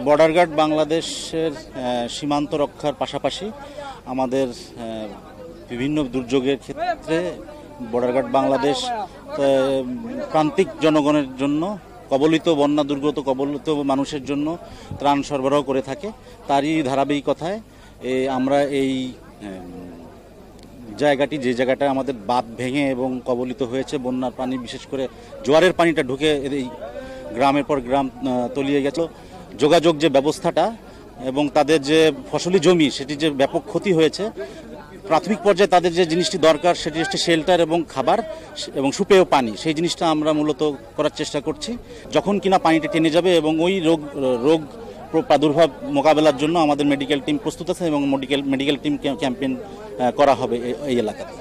Border guard বাংলাদেশের সীমান্ত রক্ষার পাশাপাশি আমাদের বিভিন্ন দুর্যোগের ক্ষেত্রে বর্ডার গার্ড বাংলাদেশ প্রান্তিক জনগণের জন্য কবলিত বন্যা দুর্গত কবলিত মানুষের জন্য ত্রাণ সরবরাহ করে থাকে। তারই ধারাবাহিকতায় আমরা এই জায়গাটি যে জায়গাটা আমাদের বাঁধ ভেঙে এবং কবলিত হয়েছে বন্যার পানি বিশেষ করে জোয়ারের পানিটা ঢুকে এই গ্রামের পর গ্রাম তলিয়ে গেছে, যোগাযোগ যে ব্যবস্থাটা এবং তাদের যে ফসলি জমি সেটি যে ব্যাপক ক্ষতি হয়েছে, প্রাথমিক পর্যায়ে তাদের যে জিনিসটি দরকার সেটি হচ্ছে শেল্টার এবং খাবার এবং সুপেয় পানি, সেই জিনিসটা আমরা মূলত করার চেষ্টা করছি যখন কিনা পানিটা টেনে যাবে। এবং ওই রোগ প্রাদুর্ভাব মোকাবেলার জন্য আমাদের মেডিকেল টিম প্রস্তুত আছে এবং মেডিকেল টিম ক্যাম্পেইন করা হবে এই এলাকাতে।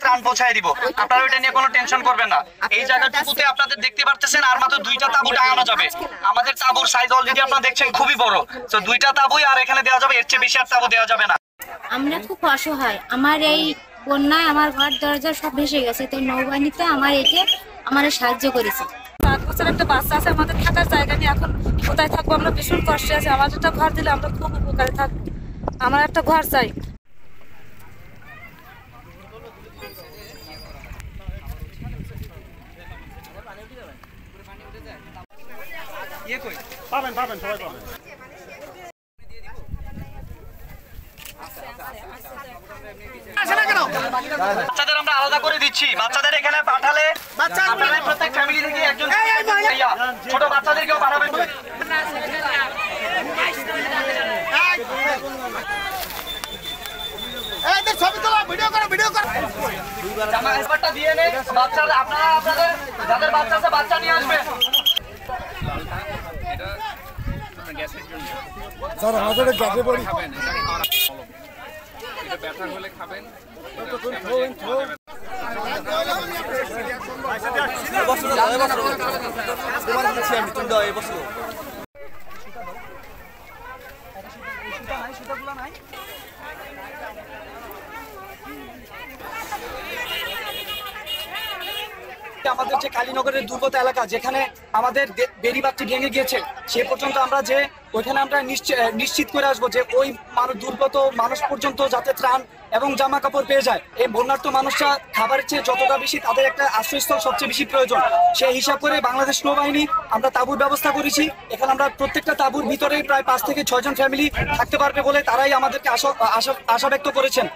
ত্রাণ পৌঁছায় দিব, আপনারা ওইটা নিয়ে কোনো টেনশন করবেন না। এই জায়গাটুকুতে আপনাদের দেখতে পারতেছেন আর মাত্র 2টা তাঁবু টাঙানো যাবে। আমাদের তাঁবুর সাইজ অলরেডি আপনারা দেখছেন খুবই বড়, তো 2টা তাঁবুই আর এখানে দেওয়া যাবে, এর চেয়ে বেশি আর তাঁবু দেওয়া যাবে না। আমরা খুব অসহায়, আমার এই বন্যায় আমার ঘর দরজা সব ভেসে গেছে, তো নৌবাহিনীতে আমার একে আমার সাহায্য করেছে। 7 বছর একটা বাচ্চা আছে, আমাদের থাকার জায়গা নেই, এখন কোথায় থাকবো, আমরা ভীষণ কষ্টে আছি। আমাদের একটা ঘর দিলে আমরা খুব উপকারে থাকবো, আমার একটা ঘর চাই। পাবেন সবাই পাবেন। বাচ্চাদের আমরা আলাদা করে দিচ্ছি, বাচ্চাদের এখানে পাঠালে প্রত্যেক ফ্যামিলি থেকে একজন ছোট বাচ্চাদেরকেও পাঠাবেন। দিয়ে নেই বাচ্চারা, আপনারা আপনাদের যাদের বাচ্চা আছে বাচ্চা নিয়ে আসবেন। স্যার আমাদের গ্যাসে পড়ি খাবেন, এটা ব্যথা হলে খাবেন। আমাদের যে কালীনগরের দুর্গত এলাকা যেখানে আমাদের বেড়িবাঁধটি ভেঙে গিয়েছে, সে পর্যন্ত আমরা যে ওইখানে আমরা নিশ্চিত করে আসবো যে ওই দুর্গত মানুষ পর্যন্ত যাতে ত্রাণ এবং জামা কাপড় পেয়ে যায়। এই বন্যার্ত মানুষরা খাবারের চেয়ে যতটা বেশি তাদের একটা আশ্রয়স্থল সবচেয়ে বেশি প্রয়োজন, সেই হিসাব করে বাংলাদেশ নৌবাহিনী আমরা তাঁবুর ব্যবস্থা করেছি। এখানে আমরা প্রত্যেকটা তাঁবুর ভিতরে প্রায় 5 থেকে 6 জন ফ্যামিলি থাকতে পারবে বলে তারাই আমাদেরকে আশা ব্যক্ত করেছেন।